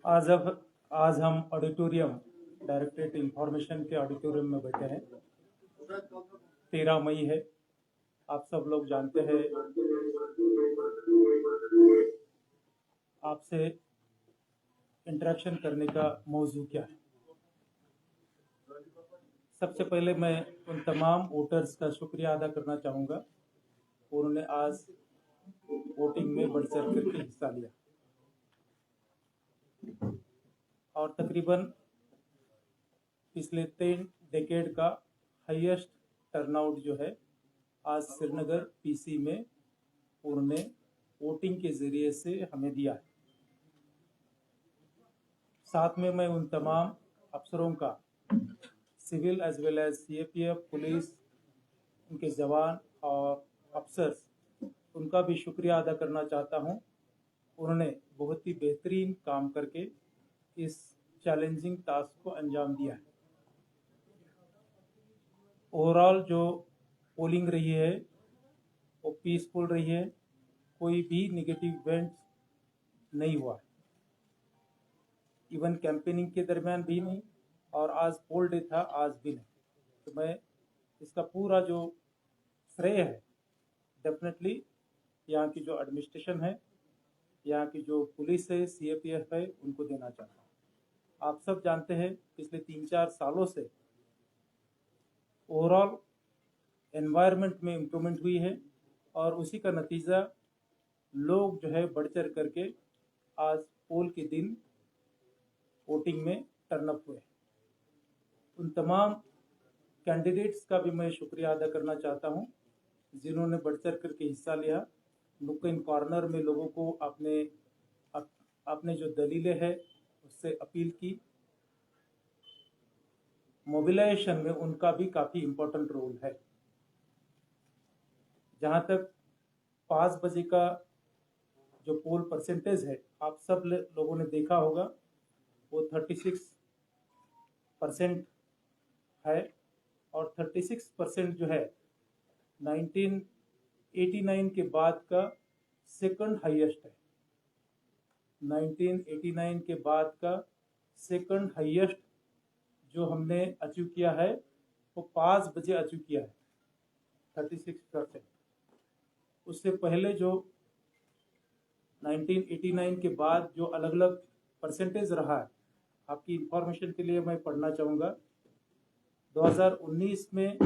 आज हम auditorium directorate information के ऑडिटोरियम में बैठे हैं। 13 मई है। आप सब लोग जानते हैं, आपसे इंटरेक्शन करने का मौजू क्या है। सबसे पहले मैं उन तमाम वोटर्स का शुक्रिया अदा करना चाहूँगा, उन्होंने आज वोटिंग में बढ़ चढ़ करके हिस्सा लिया और तकरीबन पिछले 3 डेकेड का हाईएस्ट टर्नआउट जो है आज श्रीनगर पीसी में उन्होंने वोटिंग के ज़रिए से हमें दिया है। साथ में मैं उन तमाम अफसरों का, civil as well as CAPF, police, उनके जवान और अफसर्स, उनका भी शुक्रिया अदा करना चाहता हूं। उन्होंने बहुत ही बेहतरीन काम करके इस चैलेंजिंग टास्क को अंजाम दिया है। ओवरऑल जो पोलिंग रही है वो पीसफुल रही है, कोई भी नेगेटिव इवेंट्स नहीं हुआ है, इवन कैंपेनिंग के दरमियान भी नहीं, और आज पोल डे था, आज भी नहीं। तो मैं इसका पूरा जो श्रेय है डेफिनेटली यहाँ की जो एडमिनिस्ट्रेशन है, यहाँ की जो पुलिस है, सीएपीएफ है, उनको देना चाहता हूँ। आप सब जानते हैं पिछले 3-4 सालों से ओवरऑल एनवायरनमेंट में इम्प्रूवमेंट हुई है और उसी का नतीजा लोग जो है बढ़ चढ़ करके आज पोल के दिन वोटिंग में टर्नअप हुए। उन तमाम कैंडिडेट्स का भी मैं शुक्रिया अदा करना चाहता हूं जिन्होंने बढ़ चढ़ करके हिस्सा लिया। नुक्कड़ कॉर्नर में लोगों को अपने जो दलीलें हैं उससे अपील की। मोबिलाइजेशन में उनका भी काफ़ी इम्पोर्टेंट रोल है। जहां तक 5 बजे का जो पोल परसेंटेज है, आप सब लोगों ने देखा होगा, वो 36% है और 36% जो है 1989 के बाद का सेकंड हाईएस्ट है। 1989 के बाद का सेकंड हाईएस्ट जो हमने अचीव किया है वो 5 बजे अचीव किया है, 36%। उससे पहले जो 1989 के बाद जो अलग अलग परसेंटेज रहा है, आपकी इंफॉर्मेशन के लिए मैं पढ़ना चाहूँगा। 2019 में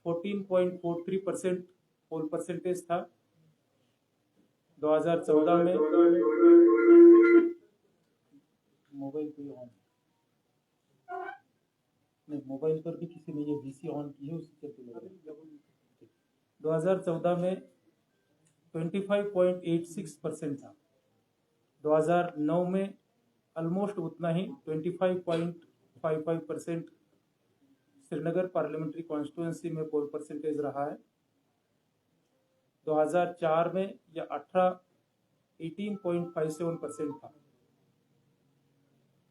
14.43% पोल परसेंटेज था। 2014 में मोबाइल पे ऑन नहीं, मोबाइल पर भी किसी ने ये वीसी ऑन की है, उससे चलते लग रहा है। 2014 में 25.86% था। 2009 में ऑलमोस्ट उतना ही 25.55% श्रीनगर पार्लियामेंट्री कॉन्स्टिट्यूंसी में पोल परसेंटेज रहा है। 2004 में यह 18.57% था।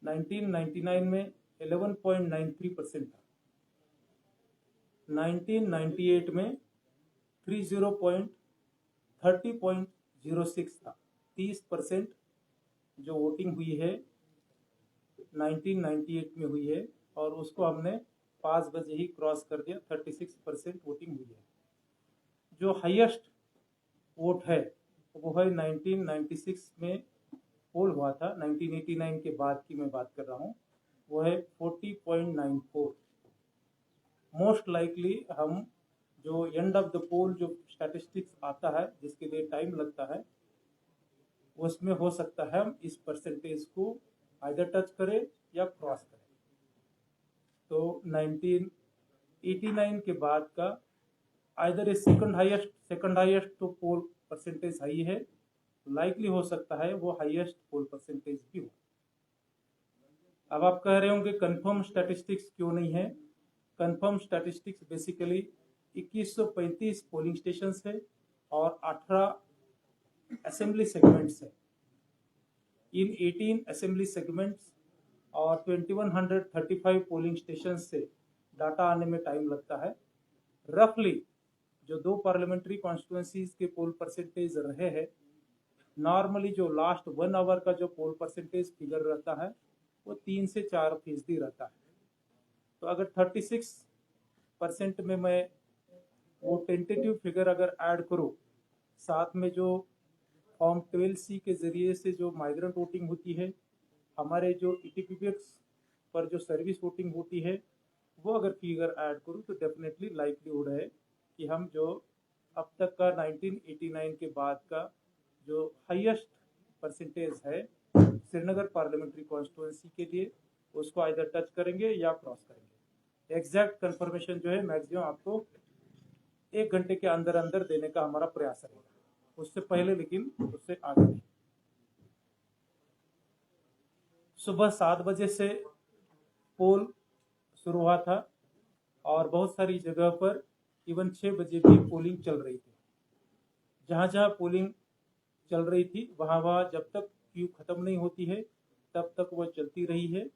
1999 में 11.93% था। 1998 में 30.06 था। 30% जो वोटिंग हुई है 1998 में हुई है और उसको हमने 5 बजे ही क्रॉस कर दिया। 36% वोटिंग हुई है। जो हाईएस्ट वोट है वो है 1996 में पोल हुआ था, 1989 के बाद की मैं बात कर रहा हूँ, वो है 40.94। मोस्ट लाइकली हम जो एंड ऑफ द पोल जो स्टैटिस्टिक्स आता है जिसके लिए टाइम लगता है, उसमें हो सकता है हम इस परसेंटेज को आइदर टच करें या क्रॉस करें। तो 1989 के बाद का आइदर सेकंड हाईएस्ट तो पोल परसेंटेज हाई है, लाइकली हो सकता है वो हाईएस्ट पोल परसेंटेज भी हो। अब आप कह रहे होंगे कंफर्म स्टैटिस्टिक्स क्यों नहीं है। Confirm statistics basically 2135 polling stations है और 18 असेंबली सेगमेंट्स है। इन 18 असेंबली सेगमेंट्स और 2135 पोलिंग स्टेशन से डाटा आने में टाइम लगता है। रफली जो 2 पार्लियामेंट्री कॉन्स्टिट्यूंसीज के पोल परसेंटेज रहे हैं नॉर्मली जो लास्ट 1 आवर का जो पोल परसेंटेज फिगर रहता है वो 3 से 4% रहता है। तो अगर 36% में मैं वो टेंटेटिव फिगर अगर ऐड करूँ, साथ में जो फॉर्म 12C के जरिए से जो माइग्रेंट वोटिंग होती है, हमारे जो ETPPX पर जो सर्विस वोटिंग होती है, वो अगर फिगर ऐड करूँ तो डेफिनेटली लाइवलीहुड है कि हम जो अब तक का 1989 के बाद का जो हाईएस्ट परसेंटेज है श्रीनगर पार्लियामेंट्री कॉन्स्टिट्यूंसी के लिए, उसको आइदर टच करेंगे या क्रॉस करेंगे। एग्जैक्ट कंफर्मेशन जो है मैक्सिमम आपको 1 घंटे के अंदर अंदर देने का हमारा प्रयास रहेगा, उससे पहले लेकिन उससे आगे नहीं। सुबह 7 बजे से पोल शुरू हुआ था और बहुत सारी जगह पर इवन 6 बजे भी पोलिंग चल रही थी। जहाँ जहाँ पोलिंग चल रही थी वहाँ वहाँ जब तक क्यू खत्म नहीं होती है तब तक वह चलती रही है,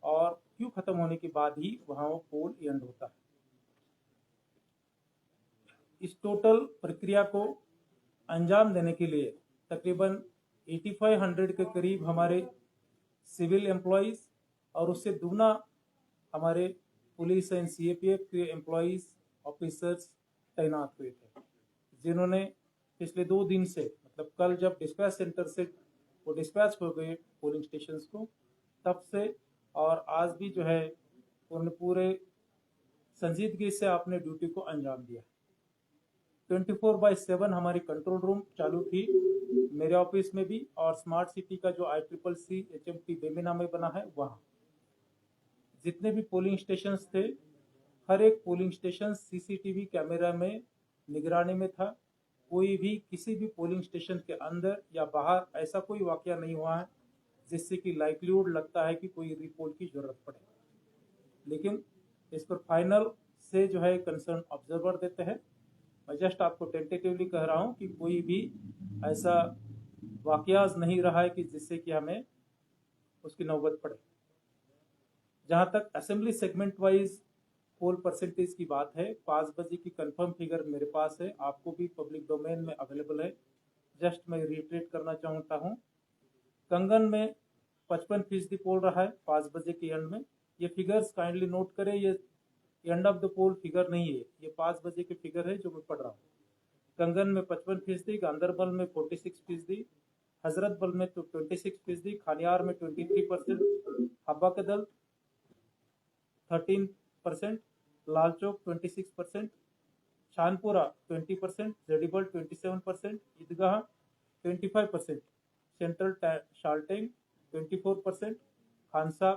और क्यू खत्म होने के बाद ही वहाँ वो पोल एंड होता है। इस टोटल प्रक्रिया को अंजाम देने के लिए तकरीबन 8500 के करीब हमारे सिविल एम्प्लॉयज़ और उससे दूना हमारे पुलिस एंड CAPF के एम्प्लॉयज़ ऑफिसर्स तैनात हुए थे, जिन्होंने पिछले 2 दिन से, मतलब कल जब डिस्पैच सेंटर से वो डिस्पैच हो गए पोलिंग स्टेशंस को, तब से और आज भी जो है उन्होंने पूरे संजीदगी से अपने ड्यूटी को अंजाम दिया। 24/7 हमारी कंट्रोल रूम चालू थी मेरे ऑफिस में भी, और स्मार्ट सिटी का जो ICCC HMT बेमिना में बना है वहाँ जितने भी पोलिंग स्टेशंस थे, हर एक पोलिंग स्टेशन CCTV कैमरा में निगरानी में था। कोई भी किसी भी पोलिंग स्टेशन के अंदर या बाहर ऐसा कोई वाकया नहीं हुआ है जिससे कि लाइवलीहुड लगता है कि कोई रिपोर्ट की जरूरत पड़े। लेकिन इस पर फाइनल से जो है कंसर्न ऑब्जर्वर देते हैं। मैं जस्ट आपको टेंटेटिवली कह रहा हूँ कि कोई भी ऐसा वाकयाज नहीं रहा है कि जिससे कि हमें उसकी नौबत पड़े। जहाँ तक असेंबली सेगमेंट वाइज पोल परसेंटेज की बात है, 5 बजे की कंफर्म फिगर मेरे पास है, आपको भी पब्लिक डोमेन में अवेलेबल है। जस्ट मैं रिट्रेट करना चाहता हूँ। कंगन में 55% पोल रहा है 5 बजे के एंड में। ये फिगर्स काइंडली नोट करें, ये end of the poll figure नहीं है, ये 5 बजे के फिगर है जो मैं पढ़ रहा हूँ। कंगन में 55%, गांधरबल में 46%, हजरतबल में तो 26%, खानियार में 23%, हब्बाकदल 13%, लालचौक 26%, शानपुरा 20%, जेडीबल 27%, ईदगाह 25%, सेंट्रल शाल्टेंग 24%, खानसा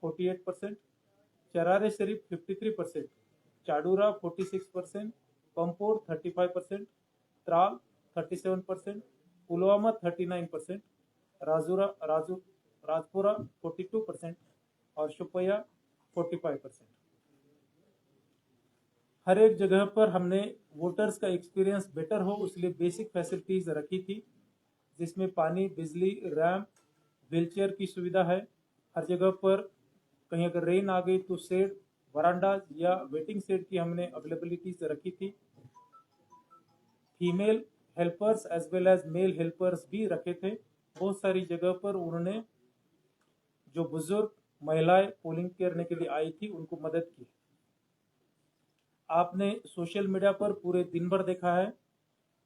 48%, चरारे शरीफ 53%, चाडूरा 46%, पंपोर 35%, त्राल 37%, पुलवामा 39%, राजपुरा 42% और शुपैया 45%। हर एक जगह पर हमने वोटर्स का एक्सपीरियंस बेटर हो इसलिए बेसिक फैसिलिटीज रखी थी, जिसमें पानी, बिजली, रैम्प, व्हीलचेयर की सुविधा है। हर जगह पर कहीं अगर रेन आ गई तो शेड, वरांडा या वेटिंग शेड की हमने अवेलेबिलिटीज रखी थी। Female helpers as well as male helpers भी रखे थे। बहुत सारी जगह पर उन्होंने जो बुजुर्ग महिलाएं पोलिंग करने के लिए आई थी उनको मदद की। आपने सोशल मीडिया पर पूरे दिन भर देखा है,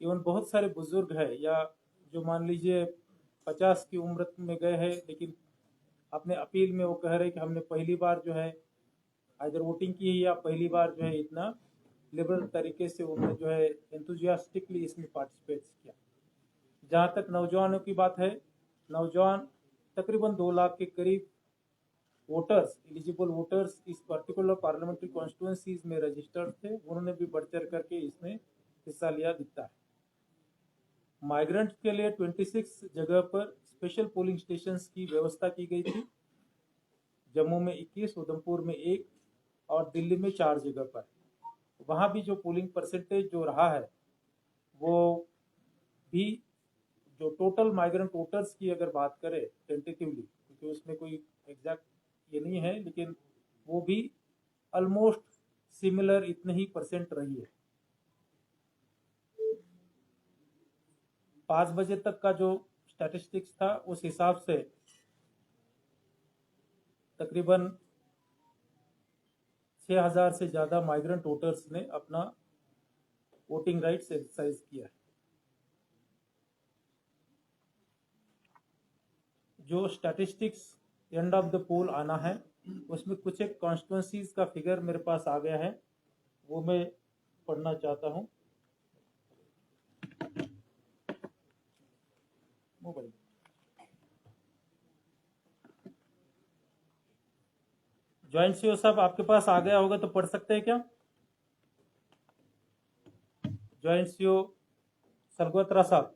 इवन बहुत सारे बुजुर्ग हैं या जो मान लीजिए 50 की उम्र में गए हैं, लेकिन अपने अपील में वो कह रहे हैं कि हमने पहली बार जो है आइदर वोटिंग की है या पहली बार जो है इतना लिबरल तरीके से उन्होंने जो है एंथुजियास्टिकली इसमें पार्टिसिपेट किया। जहाँ तक नौजवानों की बात है, नौजवान तकरीबन 2 लाख के करीब वोटर्स, एलिजिबल वोटर्स इस पर्टिकुलर पार्लियामेंट्री कॉन्स्टिट्यूंसीज में रजिस्टर्ड थे, उन्होंने भी बढ़ चढ़ करके इसमें हिस्सा लिया दिखता है। माइग्रेंट्स के लिए 26 जगह पर स्पेशल पोलिंग स्टेशंस की व्यवस्था की गई थी। जम्मू में 21, उधमपुर में 1 और दिल्ली में 4 जगह पर। वहाँ भी जो पोलिंग परसेंटेज जो रहा है वो भी जो टोटल माइग्रेंट वोटर्स की अगर बात करें टेंटेटिवली, क्योंकि उसमें कोई एग्जैक्ट ये नहीं है, लेकिन वो भी ऑलमोस्ट सिमिलर इतने ही परसेंट रही है। 5 बजे तक का जो स्टैटिस्टिक्स था उस हिसाब से तकरीबन 6000 से ज़्यादा माइग्रेंट वोटर्स ने अपना वोटिंग राइट्स एक्सरसाइज किया। जो स्टैटिस्टिक्स एंड ऑफ द पोल आना है उसमें कुछ एक कॉन्स्टिट्यूंसीज का फिगर मेरे पास आ गया है, वो मैं पढ़ना चाहता हूँ। मोबाइल ज्वाइंट सीओ साहब आपके पास आ गया होगा तो पढ़ सकते हैं क्या? ज्वाइंट सीओ सरगोत्रा साहब।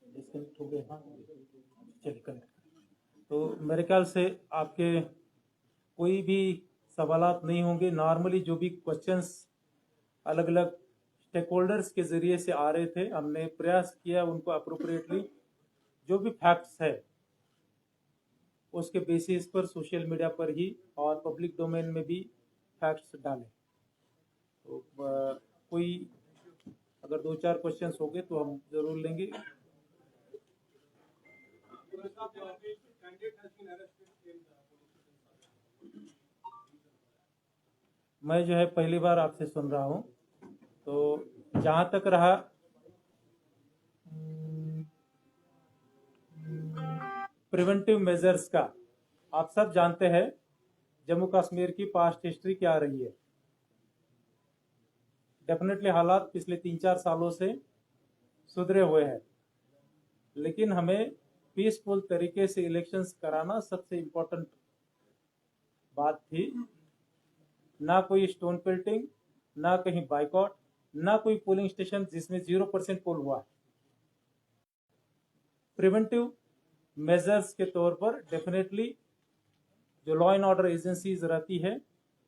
डिस्कनेक्ट हो गए, हाँ चलिए कनेक्ट। तो मेरे ख्याल से आपके कोई भी सवालात नहीं होंगे। नॉर्मली जो भी क्वेश्चंस अलग अलग स्टेक होल्डर्स के जरिए से आ रहे थे, हमने प्रयास किया उनको अप्रोप्रिएटली जो भी फैक्ट्स है उसके बेसिस पर सोशल मीडिया पर ही और पब्लिक डोमेन में भी फैक्ट्स डालें। तो कोई अगर 2-4 क्वेश्चंस हो गए तो हम जरूर लेंगे। मैं जो है पहली बार आपसे सुन रहा हूँ, तो जहाँ तक रहा प्रिवेंटिव मेजर्स का, आप सब जानते हैं जम्मू कश्मीर की पास्ट हिस्ट्री क्या रही है। डेफिनेटली हालात पिछले 3-4 सालों से सुधरे हुए हैं, लेकिन हमें पीसफुल तरीके से इलेक्शंस कराना सबसे इम्पोर्टेंट बात थी। ना कोई स्टोन पेल्टिंग, ना कहीं बाइकआउट, ना कोई पोलिंग स्टेशन जिसमें 0% पोल हुआ है। प्रिवेंटिव मेजर्स के तौर पर डेफिनेटली जो लॉ एंड ऑर्डर एजेंसीज रहती है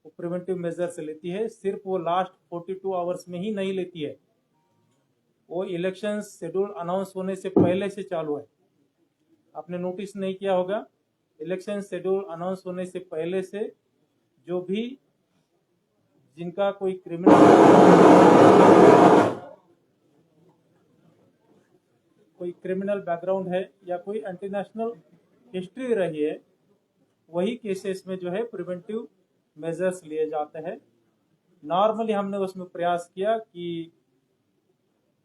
वो प्रिवेंटिव मेजर्स लेती है। सिर्फ वो लास्ट 42 आवर्स में ही नहीं लेती है, वो इलेक्शन शेड्यूल अनाउंस होने से पहले से चालू है। आपने नोटिस नहीं किया होगा, इलेक्शन शेड्यूल अनाउंस होने से पहले से जो भी जिनका कोई क्रिमिनल बैकग्राउंड है या कोई इंटरनेशनल हिस्ट्री रही है, वही केसेस में जो है प्रिवेंटिव मेजर्स लिए जाते हैं। नॉर्मली हमने उसमें प्रयास किया कि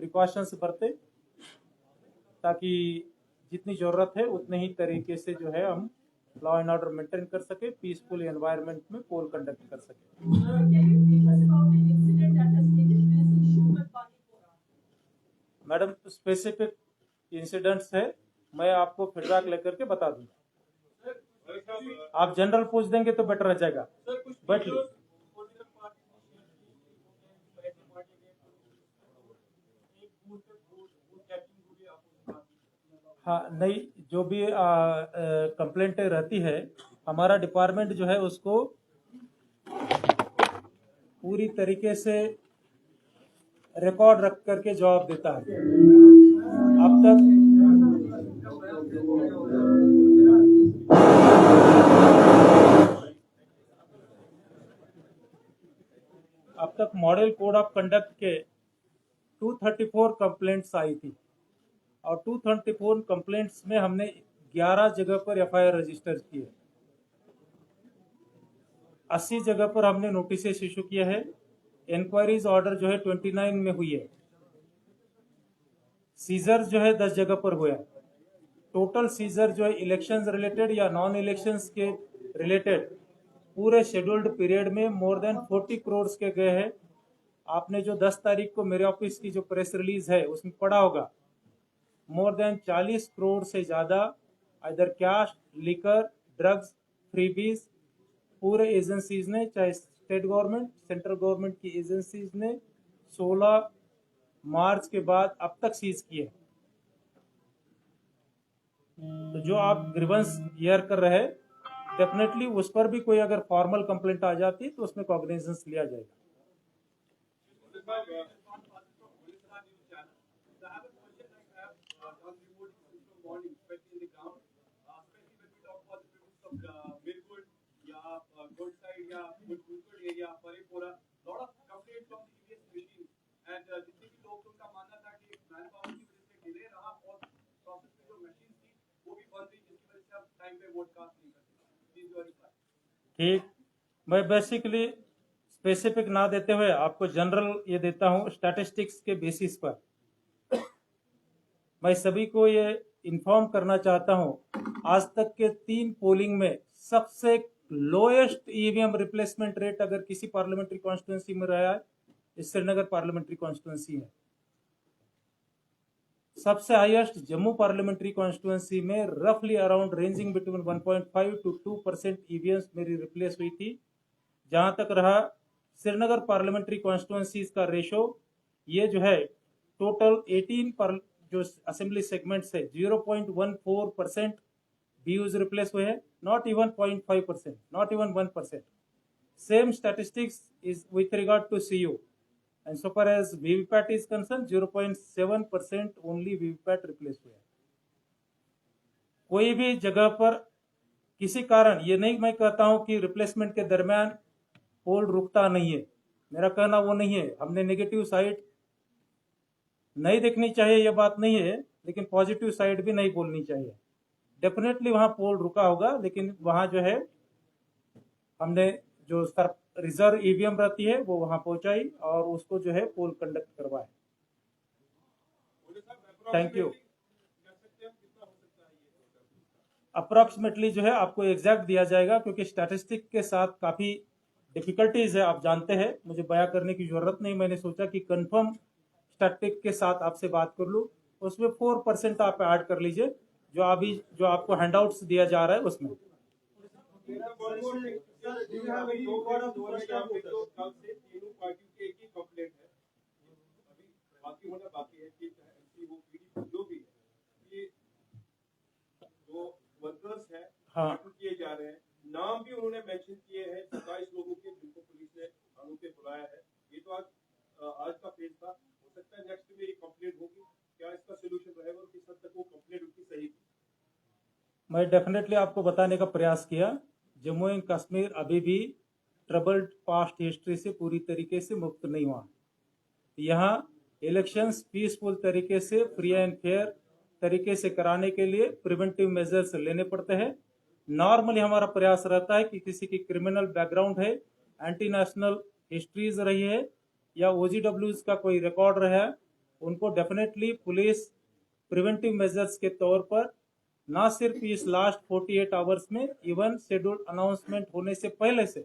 प्रिकॉशंस बरते ताकि जितनी जरूरत है उतने ही तरीके से जो है हम लॉ एंड ऑर्डर मेंटेन कर सके, पीसफुल एनवायरनमेंट में पोल कंडक्ट कर सके। मैडम स्पेसिफिक इंसिडेंट्स है, मैं आपको फीडबैक लेकर के बता दूंगा। आप जनरल पूछ देंगे तो बेटर रह जाएगा। बैठिए। हाँ नहीं, जो भी कंप्लेंट रहती है हमारा डिपार्टमेंट जो है उसको पूरी तरीके से रिकॉर्ड रख करके जवाब देता है। अब तक मॉडल कोड ऑफ कंडक्ट के 234 कंप्लेंट्स आई थी और 234 कंप्लेंट्स में हमने 11 जगह पर एफआईआर रजिस्टर किए, 80 जगह पर हमने नोटिस इशू किया है। इंक्वायरीज ऑर्डर जो है 29 में हुई है। सीजर जो है 10 जगह पर हुआ है। टोटल सीजर जो है इलेक्शंस रिलेटेड या नॉन इलेक्शंस के रिलेटेड पूरे शेड्यूल्ड पीरियड में मोर देन 40 करोड़ के गए हैं। आपने जो 10 तारीख को मेरे ऑफिस की जो प्रेस रिलीज है उसमें पढ़ा होगा, मोर देन 40 करोड़ से ज्यादा इधर कैश, लिकर, ड्रग्स, फ्रीबीज पूरे एजेंसीज ने, चाहे स्टेट गवर्नमेंट, सेंट्रल गवर्नमेंट की एजेंसीज ने 16 मार्च के बाद अब तक सीज किए। तो जो आप ग्रीवेंस हियर कर रहे हैं, डेफिनेटली उस पर भी कोई अगर फॉर्मल कंप्लेंट आ जाती है तो उसमें कॉग्निजेंस लिया जाएगा। ठीक, मैं बेसिकली स्पेसिफिक ना देते हुए आपको जनरल ये देता हूँ स्टैटिस्टिक्स के बेसिस पर। मैं सभी को ये इन्फॉर्म करना चाहता हूँ, आज तक के 3 पोलिंग में सबसे लोएस्ट ईवीएम रिप्लेसमेंट रेट अगर किसी पार्लियामेंट्री कॉन्स्टिट्यूंसी में रहा है, इस श्रीनगर पार्लियामेंट्री कॉन्स्टिट्यूंसी है। सबसे हाईएस्ट जम्मू पार्लियामेंट्री कॉन्स्टिट्यूंसी में रफली around ranging between 1.5 to 2% EVMs मेरी रिप्लेस हुई थी। जहां तक रहा श्रीनगर पार्लियामेंट्री कॉन्स्टिट्यूंसीज का रेशो, ये जो है टोटल 18 पर जो असेंबली सेगमेंट्स है 0.14% बीयूज रिप्लेस हुए हैं, not even 0.5%, not even 1%। Same statistics is with regard to CU and so far as VVPAT is concerned 0.7% only VVPAT replace हुए। कोई भी जगह पर किसी कारण, ये नहीं मैं कहता हूं कि रिप्लेसमेंट के दरमियान पोल रुकता नहीं है, मेरा कहना वो नहीं है। हमने नेगेटिव साइड नहीं देखनी चाहिए, ये बात नहीं है, लेकिन पॉजिटिव साइड भी नहीं बोलनी चाहिए। डेफिनेटली वहां पोल रुका होगा, लेकिन वहां जो है हमने जो रिजर्व ईवीएम रहती है वो वहां पहुंचाई और उसको जो है पोल कंडक्ट करवाए। Thank you. अप्रोक्सीमेटली जो है आपको एग्जैक्ट दिया जाएगा, क्योंकि स्टैटिस्टिक के साथ काफी डिफिकल्टीज है, आप जानते हैं, मुझे बयां करने की जरूरत नहीं। मैंने सोचा कि कंफर्म स्टैटिस्टिक के साथ आपसे बात कर लूं, उसमें 4% आप ऐड कर लीजिए जो आपको हैंडआउट्स दिया जा रहा है उसमें। हाँ, किए जा रहे हैं, नाम भी उन्होंने मेंशन किए हैं 27 लोगों के जिनको पुलिस ने कानून पे बुलाया है। ये तो आज का फेज था, हो सकता है नेक्स्ट में ये कंप्लेंट होगी, क्या इसका सलूशन रहेगा और किस हद तक वो कंप्लेंट उनकी सही थी? मैं डेफिनेटली आपको बताने का प्रयास किया, जम्मू एंड कश्मीर अभी भी ट्रबल्ड पास्ट हिस्ट्री से पूरी तरीके से मुक्त नहीं हुआ। यहाँ इलेक्शंस पीसफुल तरीके से, फ्री एंड फेयर तरीके से कराने के लिए प्रिवेंटिव मेजर्स लेने पड़ते हैं। नॉर्मली हमारा प्रयास रहता है कि किसी की क्रिमिनल बैकग्राउंड है, एंटी नेशनल हिस्ट्रीज रही है या OGWs का कोई रिकॉर्ड रहा है, उनको डेफिनेटली पुलिस प्रिवेंटिव मेजर्स के तौर पर ना सिर्फ इस लास्ट 48 आवर्स में, इवन शेड्यूल अनाउंसमेंट होने से पहले से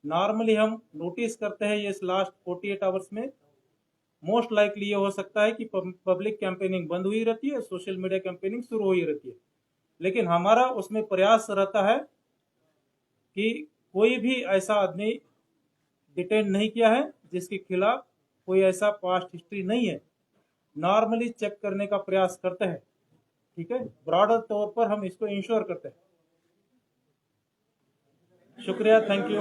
नॉर्मली हम नोटिस करते हैं, ये इस लास्ट 48 आवर्स में मोस्ट लाइकली ये हो सकता है कि पब्लिक कैंपेनिंग बंद हुई रहती है, सोशल मीडिया कैंपेनिंग शुरू हुई रहती है। लेकिन हमारा उसमें प्रयास रहता है कि कोई भी ऐसा आदमी डिटेन नहीं किया है जिसके खिलाफ कोई ऐसा पास्ट हिस्ट्री नहीं है। नॉर्मली चेक करने का प्रयास करते हैं, ठीक है, ब्रॉडर तौर पर हम इसको इंश्योर करते हैं। शुक्रिया, थैंक यू।